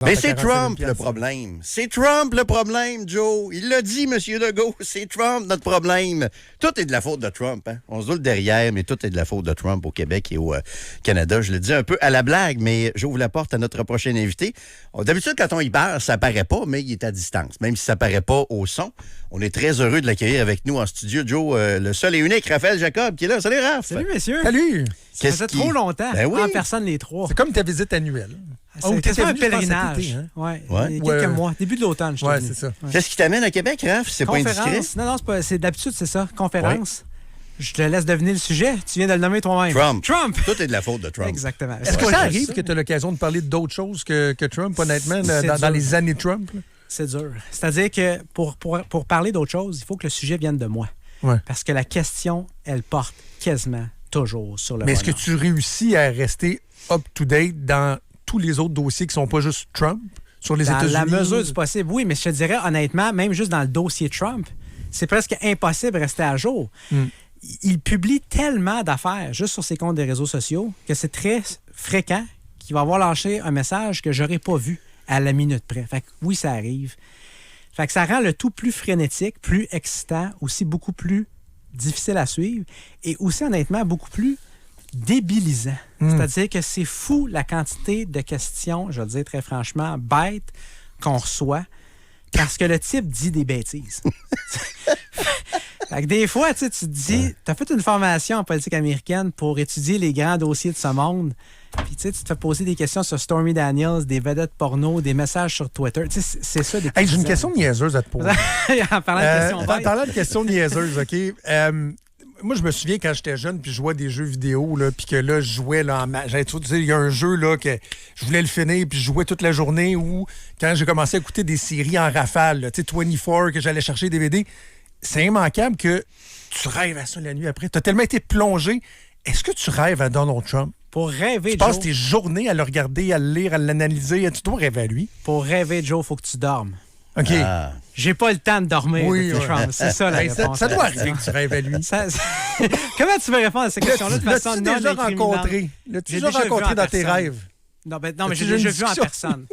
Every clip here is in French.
Mais c'est Trump le problème. C'est Trump le problème, Joe. Il l'a dit, M. Legault. C'est Trump notre problème. Tout est de la faute de Trump. Hein? On se doute derrière, mais tout est de la faute de Trump au Québec et au Canada. Je le dis un peu à la blague, mais j'ouvre la porte à notre prochain invité. D'habitude, quand on y parle, ça paraît pas, mais il est à distance. Même si ça paraît pas au son, on est très heureux de l'accueillir avec nous en studio. Joe, le seul et unique Raphaël Jacob qui est là. Salut, Raph. Salut, messieurs. Salut. Ça faisait trop longtemps. Ben oui. En personne, les trois. C'est comme ta visite annuelle. C'est quasiment un venu, je pense, pèlerinage. cet été, hein? Ouais. Ouais. Il y a quelques mois. Début de l'automne, je Ouais, c'est ça. Ouais. Qu'est-ce qui t'amène à Québec, Raph? C'est pas indiscret? Conférence. Non, c'est d'habitude, c'est ça. Conférence. Je te laisse deviner le sujet. Tu viens de le nommer toi-même. Trump. Tout est de la faute de Trump. Exactement. Est-ce que ça arrive que tu as l'occasion de parler d'autres choses que Trump, honnêtement, dans les années Trump? Là? C'est dur. C'est-à-dire que pour parler d'autre chose, il faut que le sujet vienne de moi. Ouais. Parce que la question, elle porte quasiment toujours sur le Mais est-ce bonheur. que tu réussis à rester up-to-date dans tous les autres dossiers qui sont pas juste Trump, sur les États-Unis? Dans la mesure du possible, oui. Mais je te dirais, honnêtement, même juste dans le dossier Trump, c'est presque impossible de rester à jour. Il publie tellement d'affaires juste sur ses comptes des réseaux sociaux que c'est très fréquent qu'il va avoir lâché un message que j'aurais pas vu à la minute près. Fait que oui, ça arrive. Fait que ça rend le tout plus frénétique, plus excitant, aussi beaucoup plus difficile à suivre et aussi, honnêtement, beaucoup plus débilisant. C'est-à-dire que c'est fou la quantité de questions, je vais le dire très franchement, bêtes qu'on reçoit parce que le type dit des bêtises. Fait que des fois, tu te dis, tu as fait une formation en politique américaine pour étudier les grands dossiers de ce monde. Puis tu te fais poser des questions sur Stormy Daniels, des vedettes porno, des messages sur Twitter. C'est ça. Hey, j'ai une question niaiseuse à te poser. En parlant de questions bêtes. Parlant de questions niaiseuses, OK? Moi, je me souviens quand j'étais jeune, puis je jouais à des jeux vidéo, là, puis que là, je jouais là, il y a un jeu là, que je voulais le finir, puis je jouais toute la journée, ou quand j'ai commencé à écouter des séries en rafale, tu sais, 24, que j'allais chercher des DVD, c'est immanquable que tu rêves à ça la nuit après. Tu as tellement été plongé. Est-ce que tu rêves à Donald Trump? Pour rêver, Tu passes tes journées à le regarder, à le lire, à l'analyser. Tu dois rêver à lui. Pour rêver, Joe, il faut que tu dormes. OK. Ah. J'ai pas le temps de dormir Oui, depuis ouais. Trump. C'est ça, la Hey, réponse. ça doit arriver que tu rêves à lui. Comment tu veux répondre à cette question-là de façon L'as-tu non déjà incriminante? rencontré? L'as-tu J'ai déjà déjà vu rencontré en dans tes personne. rêves? Non, mais As-tu j'ai déjà déjà une vu en discussion? personne.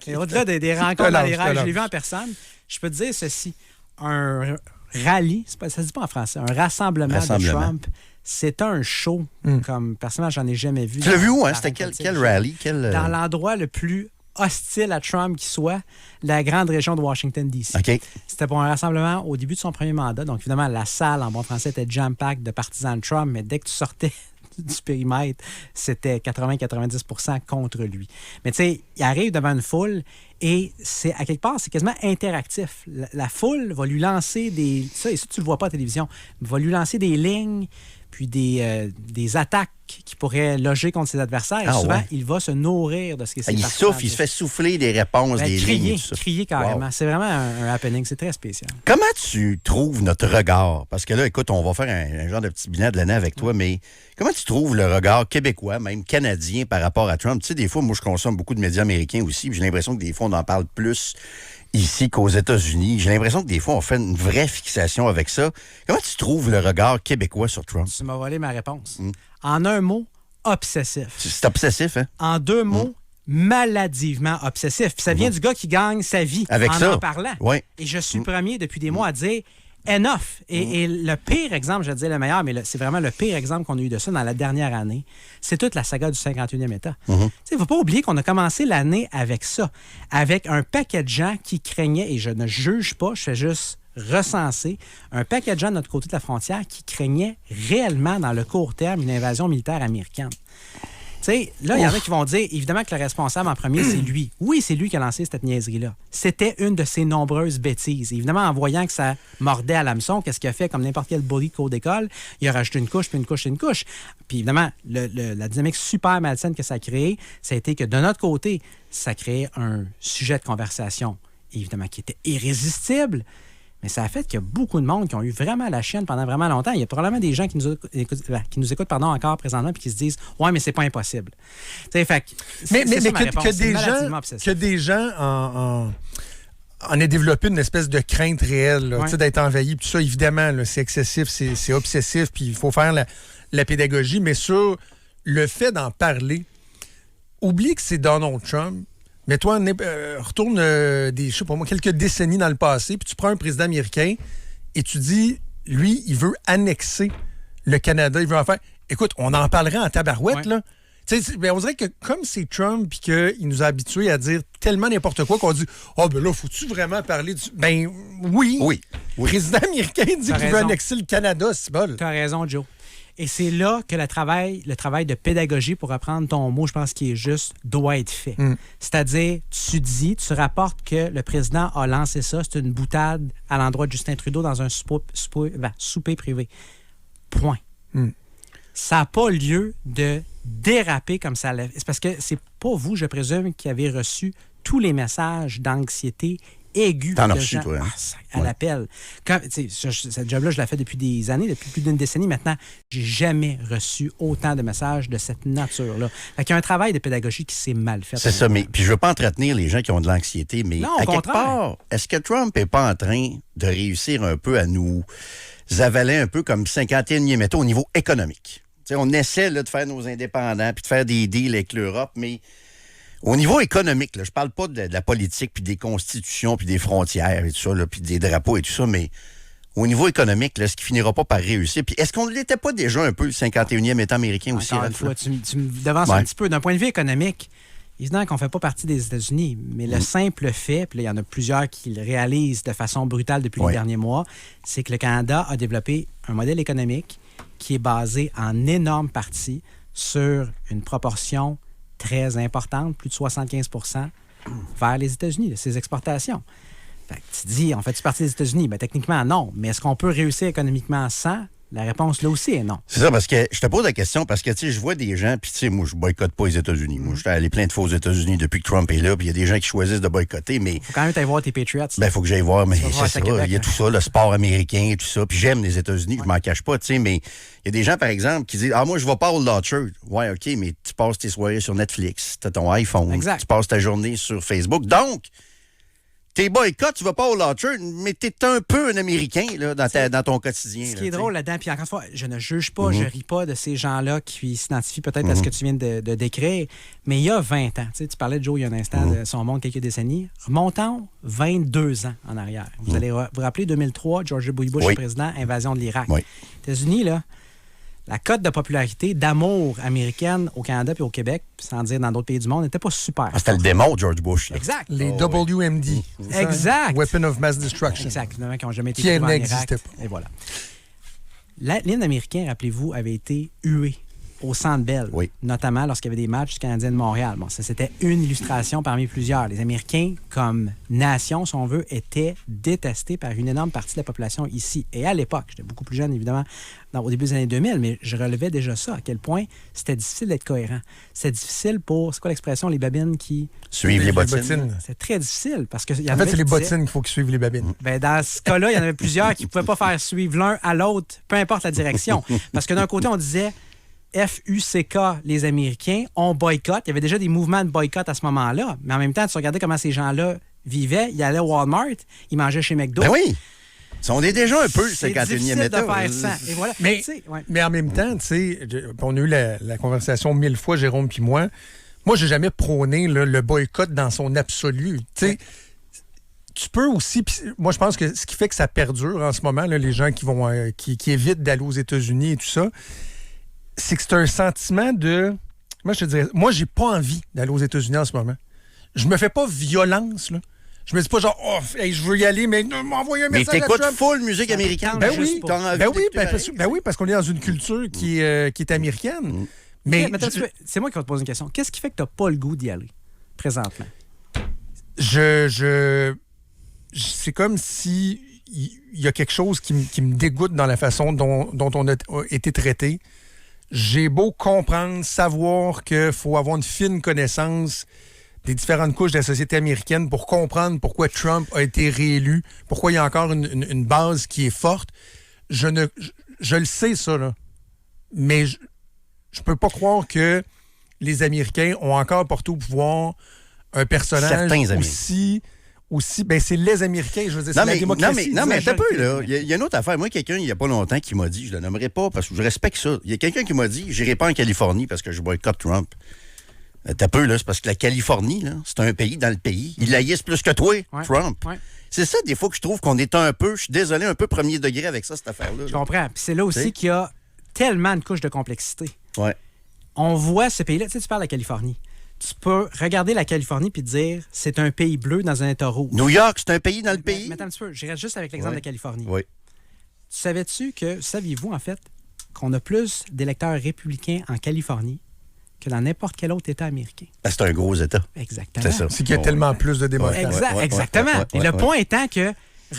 Et au-delà des rencontres dans les rêves, je l'ai vu en personne. Je peux te dire ceci. Un rallye, ça se dit pas en français, un rassemblement de Trump, c'est un show. Comme personnellement, j'en ai jamais vu. Tu l'as vu où, hein? C'était quel rallye? Dans l'endroit le plus hostile à Trump qui soit, la grande région de Washington, D.C. OK. C'était pour un rassemblement au début de son premier mandat. Donc, évidemment, la salle, en bon français, était jam-pack de partisans de Trump, mais dès que tu sortais du périmètre, c'était 80-90% contre lui. Mais tu sais, il arrive devant une foule et c'est à quelque part, c'est quasiment interactif. La foule va lui lancer des... Ça, et ça, tu le vois pas à la télévision. Va lui lancer des lignes puis des attaques qui pourraient loger contre ses adversaires. Et souvent, il va se nourrir de ce qui s'est passé. Il souffle, il se fait souffler des réponses, des lignes. Crier carrément. Wow. C'est vraiment un happening. C'est très spécial. Comment tu trouves notre regard? Parce que là, écoute, on va faire un genre de petit bilan de l'année avec toi, mais comment tu trouves le regard québécois, même canadien, par rapport à Trump? Tu sais, des fois, moi, je consomme beaucoup de médias américains aussi, puis j'ai l'impression que des fois, on en parle plus ici qu'aux États-Unis. J'ai l'impression que des fois, on fait une vraie fixation avec ça. Comment tu trouves le regard québécois sur Trump? Tu m'as volé ma réponse. En un mot, obsessif. C'est obsessif, hein? En deux mots, maladivement obsessif. Puis ça vient du gars qui gagne sa vie avec en parlant. Ouais. Et je suis le premier depuis des mois à dire enough. Et le pire exemple, je vais dire le meilleur, mais c'est vraiment le pire exemple qu'on a eu de ça dans la dernière année, c'est toute la saga du 51e État. Il ne faut pas oublier qu'on a commencé l'année avec ça, avec un paquet de gens qui craignaient, et je ne juge pas, je fais juste recenser, un paquet de gens de notre côté de la frontière qui craignaient réellement dans le court terme une invasion militaire américaine. Tu sais, là, il y en a qui vont dire, évidemment, que le responsable en premier, c'est lui. Oui, c'est lui qui a lancé cette niaiserie-là. C'était une de ses nombreuses bêtises. Évidemment, en voyant que ça mordait à l'hameçon, qu'est-ce qu'il a fait comme n'importe quel bully de cours d'école? Il a rajouté une couche, puis une couche, puis une couche. Puis évidemment, la dynamique super malsaine que ça a créée, ça a été que de notre côté, ça créait un sujet de conversation, évidemment, qui était irrésistible. Mais ça a fait qu'il y a beaucoup de monde qui ont eu vraiment la chienne pendant vraiment longtemps. Il y a probablement des gens qui nous écoutent encore présentement et qui se disent « Ouais, mais c'est pas impossible. » Mais que des gens en aient développé une espèce de crainte réelle là, d'être envahi. Puis ça, évidemment, là, c'est excessif, c'est obsessif, puis il faut faire la pédagogie. Mais sur le fait d'en parler, oublie que c'est Donald Trump. Mais toi, retourne je sais pas moi, quelques décennies dans le passé, puis tu prends un président américain et tu dis, lui, il veut annexer le Canada, il veut en faire. Écoute, on en parlerait en tabarouette, là. Ben, on dirait que comme c'est Trump et qu'il nous a habitués à dire tellement n'importe quoi qu'on dit « Ah, ben là, faut-tu vraiment parler du... » Ben oui. Le président américain dit qu'il veut annexer le Canada, c'est bon. Tu as raison, Joe. Et c'est là que le travail de pédagogie, pour reprendre ton mot, je pense qu'il est juste, doit être fait. C'est-à-dire, tu rapportes que le président a lancé ça, c'est une boutade à l'endroit de Justin Trudeau dans un souper privé. Point. Ça n'a pas lieu de déraper comme ça. C'est parce que c'est pas vous, je présume, qui avez reçu tous les messages d'anxiété aiguë T'en as de reçu, gens toi, hein? à l'appel. Cette job-là, je la fais depuis des années, depuis plus d'une décennie maintenant. J'ai jamais reçu autant de messages de cette nature-là. Fait qu'il y a un travail de pédagogie qui s'est mal fait. C'est ça, mais puis je veux pas entretenir les gens qui ont de l'anxiété, mais non, à quelque part, est-ce que Trump est pas en train de réussir un peu à nous avaler un peu comme 51e État au niveau économique? T'sais, on essaie là, de faire nos indépendants puis de faire des deals avec l'Europe, mais au niveau économique, là, je parle pas de la politique puis des constitutions puis des frontières et tout ça, là, puis des drapeaux et tout ça, mais au niveau économique, là, ce qui finira pas par réussir. Puis est-ce qu'on ne l'était pas déjà un peu le 51e État américain aussi? Encore une fois, tu me devances un petit peu. D'un point de vue économique, évidemment qu'on ne fait pas partie des États-Unis, mais le simple fait, puis là, il y en a plusieurs qui le réalisent de façon brutale depuis les derniers mois, c'est que le Canada a développé un modèle économique qui est basé en énorme partie sur une proportion très importante, plus de 75 vers les États-Unis, de ses exportations. Fait que tu dis, on fait-tu partie des États-Unis? Bien, techniquement, non. Mais est-ce qu'on peut réussir économiquement sans? La réponse, là aussi, est non. C'est ça, parce que je te pose la question, parce que, tu sais, je vois des gens, puis, tu sais, moi, je boycotte pas les États-Unis. Moi, j'étais allé plein de fois aux États-Unis depuis que Trump est là, puis il y a des gens qui choisissent de boycotter, mais... Faut quand même aller voir tes Patriots. Ben, faut que j'aille voir, mais c'est ça. Il y a tout ça, le sport américain et tout ça. Puis j'aime les États-Unis, je m'en cache pas, tu sais, mais il y a des gens, par exemple, qui disent « Ah, moi, je vais pas au Law Church. » Ouais, OK, mais tu passes tes soirées sur Netflix, t'as ton iPhone, exact. Tu passes ta journée sur Facebook. Donc, tes boycotts, tu vas pas au Law Church, mais t'es un peu un Américain là, dans ton quotidien. Ce qui est drôle là-dedans, puis encore une fois, je ne juge pas, je ris pas de ces gens-là qui s'identifient peut-être à ce que tu viens de décrire, mais il y a 20 ans, tu parlais de Joe il y a un instant, de son monde quelques décennies, remontons 22 ans en arrière. Vous allez vous rappeler 2003, George W. Bush est président, invasion de l'Irak. Oui. Les États-Unis, là, la cote de popularité, d'amour américaine au Canada et au Québec, sans dire dans d'autres pays du monde, n'était pas super. C'était le démon, George Bush. Là. Exact. Les WMD. Exact. Weapon of Mass Destruction. Exact. Qui n'ont jamais été Qui trouvés en n'existait Irak. pas. Et voilà. L'hymne américain, rappelez-vous, avait été hué au Centre Bell, notamment lorsqu'il y avait des matchs du Canadien de Montréal. Bon, ça, c'était une illustration parmi plusieurs. Les Américains, comme nation, si on veut, étaient détestés par une énorme partie de la population ici. Et à l'époque, j'étais beaucoup plus jeune, évidemment, au début des années 2000, mais je relevais déjà ça, à quel point c'était difficile d'être cohérent. C'était difficile pour, c'est quoi l'expression, les babines qui... Suivent les bottines. C'est très difficile, parce que... En fait, c'est les bottines qu'il faut qu'ils suivent les babines. Ben, dans ce cas-là, il y en avait plusieurs qui ne pouvaient pas faire suivre l'un à l'autre, peu importe la direction. Parce que d'un côté, on disait... FUCK, les Américains, on boycotte. Il y avait déjà des mouvements de boycott à ce moment-là. Mais en même temps, tu regardais comment ces gens-là vivaient. Ils allaient au Walmart, ils mangeaient chez McDo. Ben oui! On est déjà un peu le 51e État. C'est difficile de faire ça. Et voilà. Mais en même temps, tu sais, on a eu la conversation 1000 fois, Jérôme puis moi. Moi, j'ai jamais prôné le boycott dans son absolu. Tu sais, tu peux aussi... Moi, je pense que ce qui fait que ça perdure en ce moment, là, les gens qui évitent d'aller aux États-Unis et tout ça, c'est que c'est un sentiment de... Moi, je te dirais... Moi, j'ai pas envie d'aller aux États-Unis en ce moment. Je me fais pas violence, là. Je me dis pas genre, oh, hey, je veux y aller, mais m'envoyer un message à Trump. Mais t'écoutes full musique américaine. Ben oui, parce qu'on est dans une culture qui est américaine. Mais c'est moi qui vais te poser une question. Qu'est-ce qui fait que t'as pas le goût d'y aller, présentement? C'est comme si il y a quelque chose qui me dégoûte dans la façon dont on a été traité. J'ai beau comprendre, savoir qu'il faut avoir une fine connaissance des différentes couches de la société américaine pour comprendre pourquoi Trump a été réélu, pourquoi il y a encore une base qui est forte. Je le sais, ça, là. Mais je peux pas croire que les Américains ont encore porté au pouvoir un personnage aussi... Ben, c'est les Américains, je veux dire, c'est la démocratie. Non, mais un peu, là. Il y a une autre affaire. Moi, quelqu'un, il n'y a pas longtemps, qui m'a dit, je le nommerai pas parce que je respecte ça. Il y a quelqu'un qui m'a dit, j'irai pas en Californie parce que je boycotte Trump. T'as peu, là, c'est parce que la Californie, là, c'est un pays dans le pays. Ils l'haïssent plus que toi, Trump. Ouais. C'est ça, des fois, que je trouve qu'on est un peu, je suis désolé, un peu premier degré avec ça, cette affaire-là. Je comprends. Puis c'est là aussi qu'il y a tellement de couches de complexité. Ouais. On voit ce pays-là. Tu sais, tu parles de la Californie. Tu peux regarder la Californie puis te dire c'est un pays bleu dans un État rouge. New York, c'est un pays dans le pays. Mais attends un petit peu. Je reste juste avec l'exemple de la Californie. Oui. Saviez-vous, en fait, qu'on a plus d'électeurs républicains en Californie que dans n'importe quel autre État américain? Ben, c'est un gros État. Exactement. C'est ça. C'est qu'il y a tellement plus de démocrates. Exactement. Et le point étant que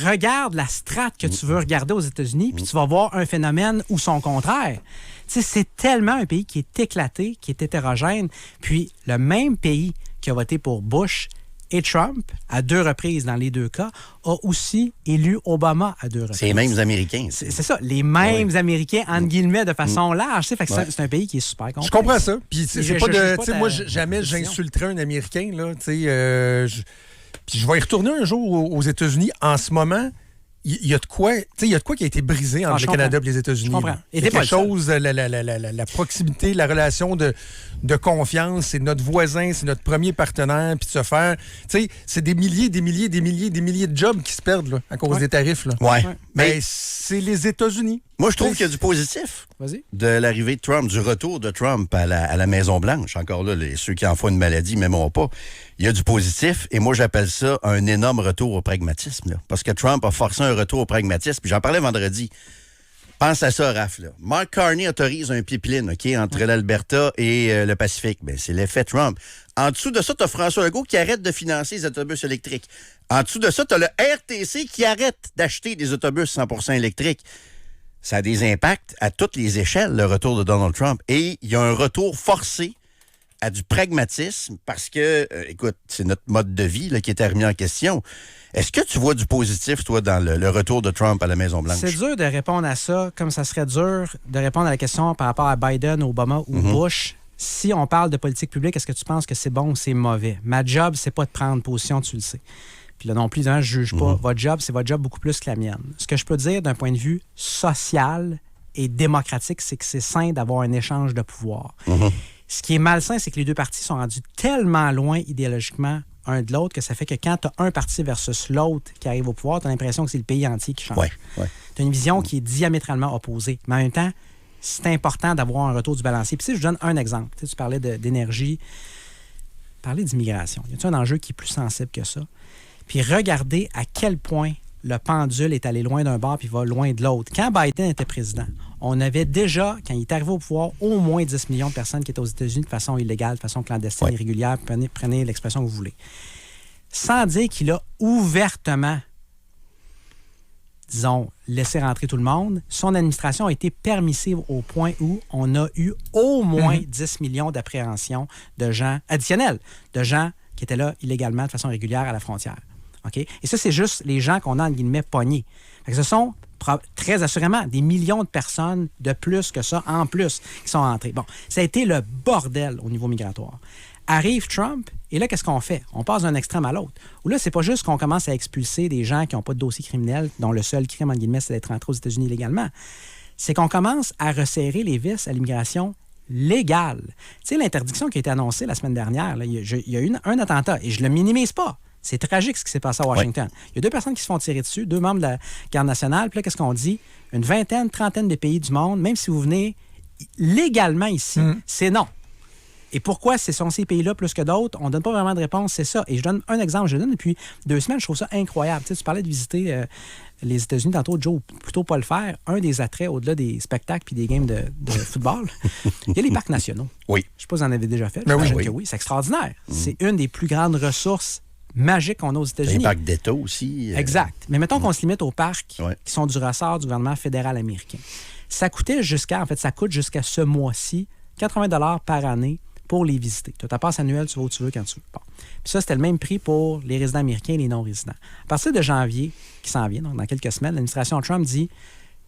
regarde la strate que tu veux regarder aux États-Unis, puis tu vas voir un phénomène ou son contraire. Tu sais, c'est tellement un pays qui est éclaté, qui est hétérogène. Puis le même pays qui a voté pour Bush et Trump, à 2 reprises dans les 2 cas, a aussi élu Obama à 2 reprises. C'est les mêmes Américains. C'est ça, les mêmes Américains, entre guillemets, de façon large. Fait que c'est un pays qui est super complexe. Je comprends ça. Puis c'est pas de. Tu sais, moi, ta jamais position. j'insulterais un Américain, là. Tu sais, puis je vais y retourner un jour aux États-Unis. En ce moment, il y a de quoi. Tu sais, il y a de quoi qui a été brisé entre le Canada et les États-Unis. Je comprends. C'est quelque chose, la proximité, la relation de confiance, c'est notre voisin, c'est notre premier partenaire, puis de se faire. Tu sais, c'est des milliers de jobs qui se perdent là, à cause des tarifs. Là. Ouais. Mais c'est les États-Unis. Moi, je trouve qu'il y a du positif. Vas-y. De l'arrivée de Trump, du retour de Trump à la Maison-Blanche. Encore là, ceux qui en font une maladie ne m'aimeront pas. Il y a du positif, et moi, j'appelle ça un énorme retour au pragmatisme. Là. Parce que Trump a forcé un retour au pragmatisme. Puis j'en parlais vendredi. Pense à ça, Raph. Là. Mark Carney autorise un pipeline entre l'Alberta et le Pacifique. Ben, c'est l'effet Trump. En dessous de ça, tu as François Legault qui arrête de financer les autobus électriques. En dessous de ça, tu as le RTC qui arrête d'acheter des autobus 100% électriques. Ça a des impacts à toutes les échelles, le retour de Donald Trump. Et il y a un retour forcé à du pragmatisme parce que, écoute, c'est notre mode de vie là, qui est remis en question. Est-ce que tu vois du positif, toi, dans le retour de Trump à la Maison-Blanche? C'est dur de répondre à ça, comme ça serait dur de répondre à la question par rapport à Biden, Obama ou Bush. Si on parle de politique publique, est-ce que tu penses que c'est bon ou c'est mauvais? Ma job, c'est pas de prendre position, tu le sais. Puis là non plus, je ne juge pas. Votre job, c'est votre job beaucoup plus que la mienne. Ce que je peux dire d'un point de vue social et démocratique, c'est que c'est sain d'avoir un échange de pouvoir. Ce qui est malsain, c'est que les 2 partis sont rendus tellement loin idéologiquement un de l'autre que ça fait que quand tu as un parti versus l'autre qui arrive au pouvoir, tu as l'impression que c'est le pays entier qui change. Tu as une vision qui est diamétralement opposée. Mais en même temps, c'est important d'avoir un retour du balancier. Puis si je vous donne un exemple, tu parlais d'énergie, parler d'immigration. Y a-t-il un enjeu qui est plus sensible que ça? Puis regardez à quel point le pendule est allé loin d'un bord puis va loin de l'autre. Quand Biden était président, on avait déjà, quand il est arrivé au pouvoir, au moins 10 millions de personnes qui étaient aux États-Unis de façon illégale, de façon clandestine, irrégulière, prenez l'expression que vous voulez. Sans dire qu'il a ouvertement, disons, laissé rentrer tout le monde, son administration a été permissive au point où on a eu au moins 10 millions d'appréhensions de gens additionnels, de gens qui étaient là illégalement de façon régulière à la frontière. Okay? Et ça, c'est juste les gens qu'on a, entre guillemets, pognés. Fait que ce sont très assurément des millions de personnes de plus que ça, en plus, qui sont entrées. Bon, ça a été le bordel au niveau migratoire. Arrive Trump, et là, qu'est-ce qu'on fait? On passe d'un extrême à l'autre. Où là, c'est pas juste qu'on commence à expulser des gens qui n'ont pas de dossier criminel, dont le seul crime, entre guillemets, c'est d'être rentré aux États-Unis illégalement. C'est qu'on commence à resserrer les vis à l'immigration légale. Tu sais, l'interdiction qui a été annoncée la semaine dernière, là, il y a eu un attentat, et je le minimise pas. C'est tragique ce qui s'est passé à Washington. Il y a 2 personnes qui se font tirer dessus, 2 membres de la Garde nationale. Puis là, qu'est-ce qu'on dit? Une vingtaine, trentaine de pays du monde, même si vous venez légalement ici, c'est non. Et pourquoi ce sont ces pays-là plus que d'autres? On ne donne pas vraiment de réponse, c'est ça. Et je donne un exemple. Je le donne depuis 2 semaines, je trouve ça incroyable. Tu sais, tu parlais de visiter les États-Unis tantôt, Joe, plutôt pas le faire. Un des attraits, au-delà des spectacles puis des games de football, il y a les parcs nationaux. Oui. Je ne sais pas si vous en avez déjà fait. Mais J'imagine oui. que oui, c'est extraordinaire. C'est une des plus grandes ressources magiques qu'on a aux États-Unis. Les parcs d'État aussi. Exact. Mais mettons qu'on se limite aux parcs qui sont du ressort du gouvernement fédéral américain. Ça coûte jusqu'à ce mois-ci 80$ par année pour les visiter. Tu as ta passe annuelle, tu vas où tu veux, quand tu veux. Bon. Puis ça, c'était le même prix pour les résidents américains et les non-résidents. À partir de janvier, qui s'en vient, donc dans quelques semaines, l'administration Trump dit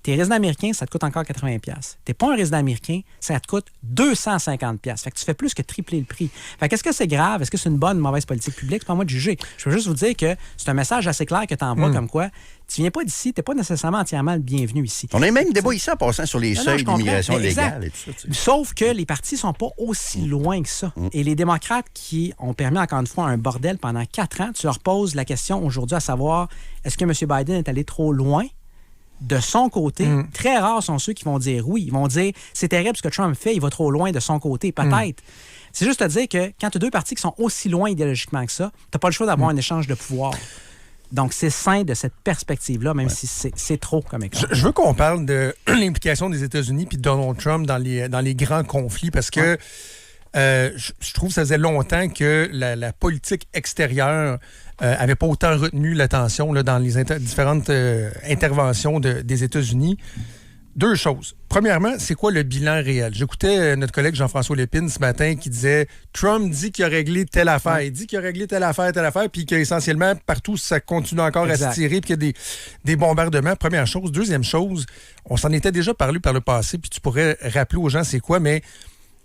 T'es résident américain, ça te coûte encore 80$. T'es pas un résident américain, ça te coûte 250$. Fait que tu fais plus que tripler le prix. Fait qu'est-ce que c'est grave? Est-ce que c'est une bonne ou mauvaise politique publique? C'est pas à moi de juger. Je veux juste vous dire que c'est un message assez clair que tu envoies comme quoi tu viens pas d'ici, t'es pas nécessairement entièrement le bienvenu ici. On a même débat ici en passant sur les seuils d'immigration légale et tout ça. Sauf que les partis sont pas aussi loin que ça. Et les démocrates qui ont permis encore une fois un bordel pendant 4 ans, tu leur poses la question aujourd'hui à savoir est-ce que M. Biden est allé trop loin? De son côté, très rares sont ceux qui vont dire oui. Ils vont dire c'est terrible ce que Trump fait, il va trop loin de son côté. Peut-être. C'est juste à dire que quand tu as deux partis qui sont aussi loin idéologiquement que ça, tu n'as pas le choix d'avoir un échange de pouvoir. Donc, c'est sain de cette perspective-là, même si c'est trop comme exemple. Je veux qu'on parle de l'implication des États-Unis puis de Donald Trump dans les grands conflits parce que je trouve que ça faisait longtemps que la politique extérieure n'avait pas autant retenu l'attention là, dans les différentes interventions des États-Unis. 2 choses. Premièrement, c'est quoi le bilan réel? J'écoutais notre collègue Jean-François Lépine ce matin qui disait Trump dit qu'il a réglé telle affaire. Il dit qu'il a réglé telle affaire, puis qu'essentiellement, partout, ça continue encore à se tirer, puis qu'il y a des bombardements. Première chose. Deuxième chose, on s'en était déjà parlé par le passé, puis tu pourrais rappeler aux gens c'est quoi, mais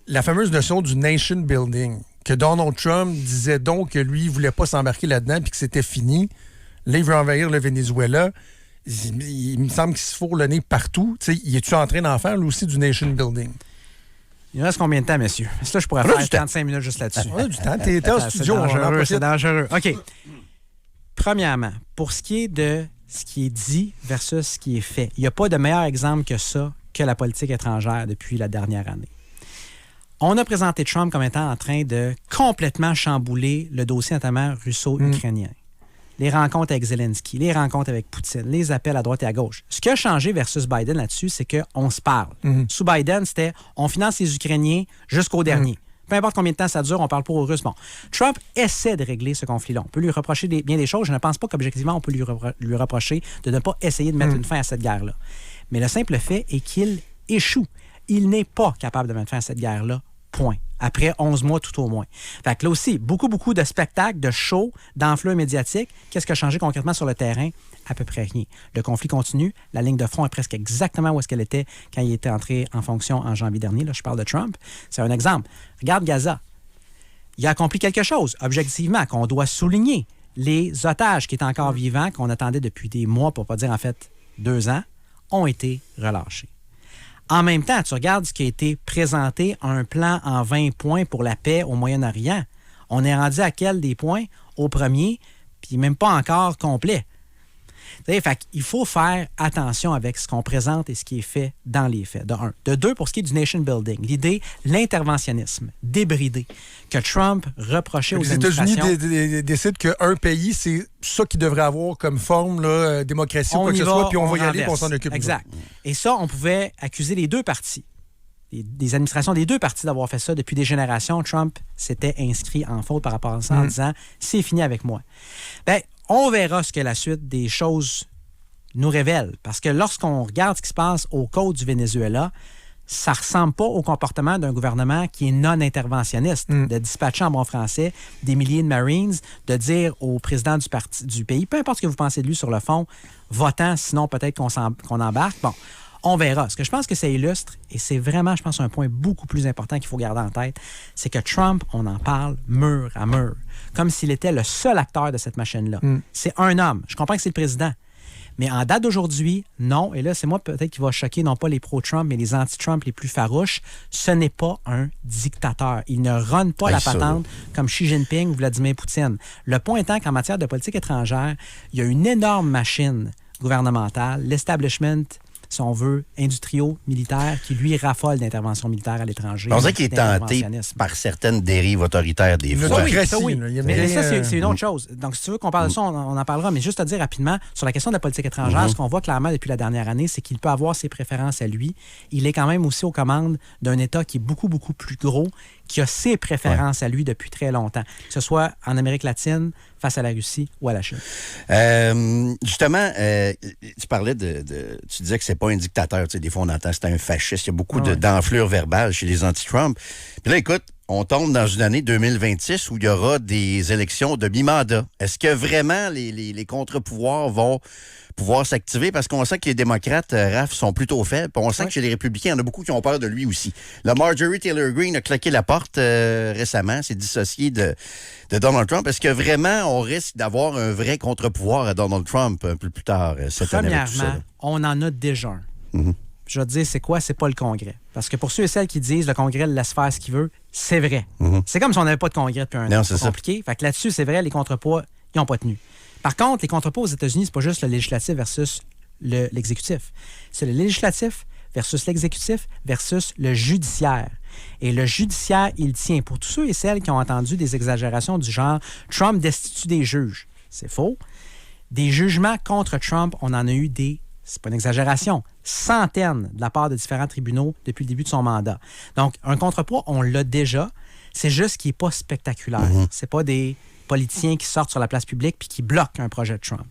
la fameuse notion du nation building, que Donald Trump disait donc que lui, il ne voulait pas s'embarquer là-dedans, puis que c'était fini. Là, il veut envahir le Venezuela. Il me semble qu'il se fourre le nez partout. T'sais, il est-tu en train d'en faire, lui aussi, du nation building? Il reste combien de temps, messieurs? Là, je pourrais faire 35 minutes juste là-dessus. On a du temps. T'es en studio. C'est dangereux. OK. Premièrement, pour ce qui est de ce qui est dit versus ce qui est fait, il n'y a pas de meilleur exemple que ça que la politique étrangère depuis la dernière année. On a présenté Trump comme étant en train de complètement chambouler le dossier notamment russo-ukrainien. Les rencontres avec Zelensky, les rencontres avec Poutine, les appels à droite et à gauche. Ce qui a changé versus Biden là-dessus, c'est qu'on se parle. Sous Biden, c'était on finance les Ukrainiens jusqu'au dernier. Peu importe combien de temps ça dure, on parle pas aux Russes. Bon, Trump essaie de régler ce conflit-là. On peut lui reprocher bien des choses. Je ne pense pas qu'objectivement, on peut lui reprocher de ne pas essayer de mettre une fin à cette guerre-là. Mais le simple fait est qu'il échoue. Il n'est pas capable de mettre fin à cette guerre-là. Point. Après 11 mois tout au moins. Fait que là aussi, beaucoup de spectacles, de shows, d'enflure médiatique. Qu'est-ce qui a changé concrètement sur le terrain? À peu près rien. Le conflit continue. La ligne de front est presque exactement où est-ce qu'elle était quand il était entré en fonction en janvier dernier. Là, je parle de Trump. C'est un exemple. Regarde Gaza. Il a accompli quelque chose, objectivement, qu'on doit souligner. Les otages qui étaient encore vivants, qu'on attendait depuis des mois, pour ne pas dire en fait 2 ans, ont été relâchés. En même temps, tu regardes ce qui a été présenté, un plan en 20 points pour la paix au Moyen-Orient. On est rendu à quel des points? Au premier, puis même pas encore complet. Fait qu'il faut faire attention avec ce qu'on présente et ce qui est fait dans les faits, de un. De deux, pour ce qui est du nation building, l'idée, l'interventionnisme, débridé, que Trump reprochait aux administrations. Les États-Unis décident qu'un pays, c'est ça qu'il devrait avoir comme forme, là, démocratie ou quoi que ce soit, puis on va y aller, puis on s'en occupe. Exact. Et ça, on pouvait accuser les deux partis, des administrations des deux partis d'avoir fait ça depuis des générations. Trump s'était inscrit en faute par rapport à ça en disant « c'est fini avec moi ». Bien, on verra ce que la suite des choses nous révèle. Parce que lorsqu'on regarde ce qui se passe aux côtes du Venezuela, ça ne ressemble pas au comportement d'un gouvernement qui est non-interventionniste, de dispatcher en bon français des milliers de Marines, de dire au président du pays, peu importe ce que vous pensez de lui sur le fond, votant, sinon peut-être qu'on embarque. Bon, on verra. Ce que je pense que ça illustre, et c'est vraiment, je pense, un point beaucoup plus important qu'il faut garder en tête, c'est que Trump, on en parle mur à mur, comme s'il était le seul acteur de cette machine-là. C'est un homme. Je comprends que c'est le président. Mais en date d'aujourd'hui, non. Et là, c'est moi peut-être qui va choquer non pas les pro-Trump, mais les anti-Trump les plus farouches. Ce n'est pas un dictateur. Il ne run pas la patente comme Xi Jinping ou Vladimir Poutine. Le point étant qu'en matière de politique étrangère, il y a une énorme machine gouvernementale, l'establishment, si on veut, industrio-militaire, qui, lui, raffole d'interventions militaires à l'étranger. On dirait qu'il est tenté par certaines dérives autoritaires des fois. Oui. Mais ça, c'est une autre chose. Donc, si tu veux qu'on parle de ça, on en parlera. Mais juste à dire rapidement, sur la question de la politique étrangère, ce qu'on voit clairement depuis la dernière année, c'est qu'il peut avoir ses préférences à lui. Il est quand même aussi aux commandes d'un État qui est beaucoup plus gros, qui a ses préférences à lui depuis très longtemps, que ce soit en Amérique latine, face à la Russie ou à la Chine. Justement, tu parlais tu disais que c'est pas un dictateur. Tu sais, des fois, on entend que c'est un fasciste. Il y a beaucoup d'enflure verbale chez les anti-Trump. Puis là, écoute, on tombe dans une année 2026 où il y aura des élections de mi-mandat. Est-ce que vraiment les contre-pouvoirs vont pouvoir s'activer? Parce qu'on sent que les démocrates, Raph, sont plutôt faibles. Puis on sent que chez les républicains, il y en a beaucoup qui ont peur de lui aussi. La Marjorie Taylor Greene a claqué la porte récemment, s'est dissociée de Donald Trump. Est-ce que vraiment on risque d'avoir un vrai contre-pouvoir à Donald Trump un peu plus tard cette année? Premièrement, on en a déjà un. Mm-hmm. Je vais te dire, c'est quoi? C'est pas le Congrès. Parce que pour ceux et celles qui disent le Congrès le laisse faire ce qu'il veut, c'est vrai. Mm-hmm. C'est comme si on n'avait pas de Congrès depuis un an. C'est compliqué. Fait que là-dessus, c'est vrai, les contrepoids, ils n'ont pas tenu. Par contre, les contrepoids aux États-Unis, c'est pas juste le législatif versus l'exécutif. C'est le législatif versus l'exécutif versus le judiciaire. Et le judiciaire, il tient. Pour tous ceux et celles qui ont entendu des exagérations du genre « Trump destitue des juges », c'est faux. Des jugements contre Trump, on en a eu c'est pas une exagération, centaines de la part de différents tribunaux depuis le début de son mandat. Donc, un contrepoids, on l'a déjà. C'est juste qu'il n'est pas spectaculaire. Mm-hmm. C'est pas des politiciens qui sortent sur la place publique puis qui bloquent un projet de Trump.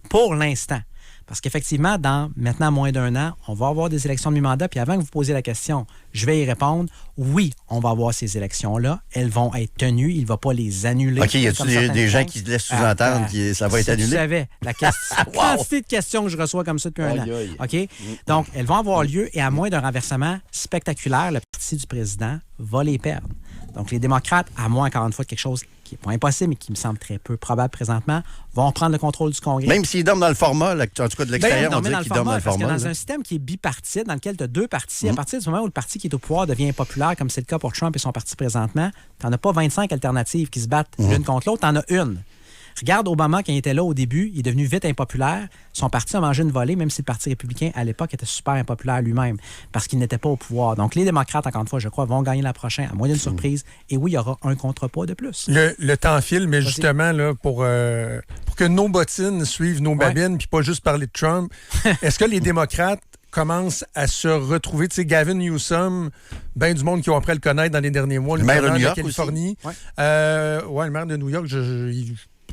Pour l'instant. Parce qu'effectivement, dans maintenant moins d'un an, on va avoir des élections de mi-mandat. Puis avant que vous posiez la question, je vais y répondre. Oui, on va avoir ces élections-là. Elles vont être tenues. Il ne va pas les annuler. OK, y a-t-il des gens qui laissent sous-entendre que ça va être annulé? Tu savais, la quantité de questions que je reçois comme ça depuis un an. OK? Donc, elles vont avoir lieu et à moins d'un renversement spectaculaire, le parti du président va les perdre. Donc, les démocrates, à moins, encore une fois, de quelque chose qui n'est pas impossible, mais qui me semble très peu probable présentement, vont prendre le contrôle du Congrès. Même s'ils dorment dans le format, là, en tout cas de l'extérieur, on dit qu'ils dorment dans le format. Parce que dans un système qui est bipartite, dans lequel tu as deux partis, à partir du moment où le parti qui est au pouvoir devient impopulaire, comme c'est le cas pour Trump et son parti présentement, tu n'en as pas 25 alternatives qui se battent l'une contre l'autre, tu en as une. Regarde Obama, quand il était là au début, il est devenu vite impopulaire. Son parti a mangé une volée, même si le Parti républicain, à l'époque, était super impopulaire lui-même, parce qu'il n'était pas au pouvoir. Donc, les démocrates, encore une fois, je crois, vont gagner la prochaine, à moins d'une surprise. Et oui, il y aura un contre-poids de plus. Le temps file, mais justement, là, pour que nos bottines suivent nos babines, puis pas juste parler de Trump, est-ce que les démocrates commencent à se retrouver? Tu sais, Gavin Newsom, bien du monde qui ont appris à le connaître dans les derniers mois. Le maire de New York, Californie. aussi. Le maire de New York,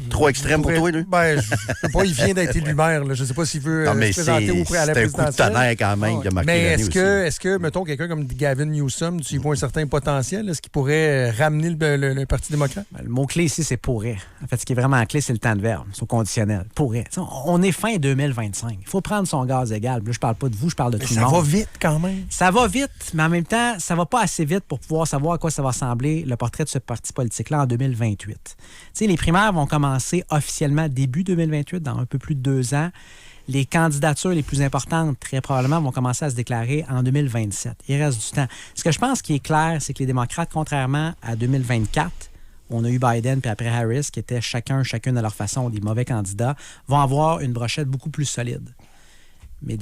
trop extrême pour toi, lui? Ben, je sais pas, il vient d'être élu maire. Là. Je sais pas s'il veut se présenter auprès à la présidentielle. C'est un coup de tonnerre quand même qui a marqué mais l'année est-ce que, mettons, quelqu'un comme Gavin Newsom, tu y vois un certain potentiel? Est-ce qu'il pourrait ramener le Parti démocrate? Ben, le mot-clé ici, c'est pourrait. En fait, ce qui est vraiment clé, c'est le temps de verbe. C'est au conditionnel. Pourrait. T'sais, on est fin 2025. Il faut prendre son gaz égal. Là, je parle pas de vous, je parle de tout le monde. Ça va vite quand même. Ça va vite, mais en même temps, ça va pas assez vite pour pouvoir savoir à quoi ça va ressembler le portrait de ce parti politique-là en 2028. T'sais, les primaires vont commencer officiellement début 2028, dans un peu plus de 2 ans. Les candidatures les plus importantes, très probablement, vont commencer à se déclarer en 2027. Il reste du temps. Ce que je pense qui est clair, c'est que les démocrates, contrairement à 2024, où on a eu Biden puis après Harris, qui étaient chacune à leur façon des mauvais candidats, vont avoir une brochette beaucoup plus solide. Mais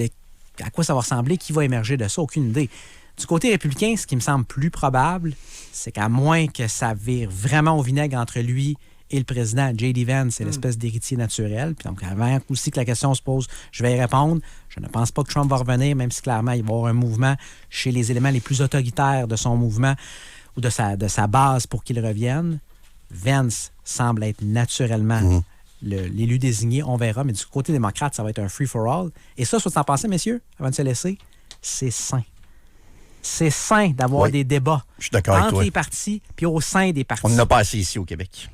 à quoi ça va ressembler? Qui va émerger de ça? Aucune idée. Du côté républicain, ce qui me semble plus probable, c'est qu'à moins que ça vire vraiment au vinaigre entre lui et le président, J.D. Vance, c'est l'espèce d'héritier naturel. Puis donc, avant aussi que la question se pose, je vais y répondre. Je ne pense pas que Trump va revenir, même si clairement, il va y avoir un mouvement chez les éléments les plus autoritaires de son mouvement ou de sa base pour qu'il revienne. Vance semble être naturellement l'élu désigné. On verra. Mais du côté démocrate, ça va être un free-for-all. Et ça, soit en passer, messieurs, avant de se laisser, c'est sain. C'est sain d'avoir des débats entre les partis puis au sein des partis. On n'en a pas assez ici au Québec.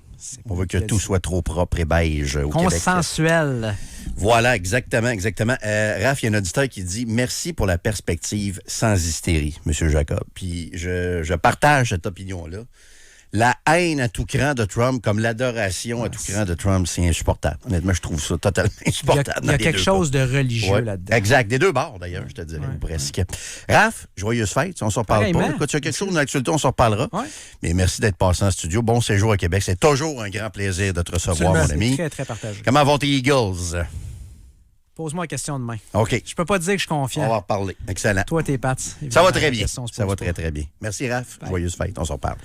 On veut que tout soit trop propre et beige au Québec. Consensuel. Voilà, exactement. Raph, il y a un auditeur qui dit « Merci pour la perspective sans hystérie, M. Jacob. » Puis je partage cette opinion-là. La haine à tout cran de Trump, comme l'adoration à tout cran de Trump, c'est insupportable. Honnêtement, je trouve ça totalement insupportable. Il y a quelque chose de religieux là-dedans. Exact. Des deux bords, d'ailleurs, je te dirais, ou presque. Raph, joyeuse fête. On s'en reparle pas. Écoute, tu as quelque chose dans l'actualité, on s'en reparlera. Ouais. Mais merci d'être passé en studio. Bon séjour à Québec. C'est toujours un grand plaisir de te recevoir, mon ami. Très, très partagé. Comment vont tes Eagles? Pose-moi la question demain. OK. Je peux pas te dire que je suis confiant. On va en reparler. Excellent. Toi, tes Pats. Ça va très bien. Ça va très, très bien. Merci, Raph. Joyeuse fête. On s'en reparle.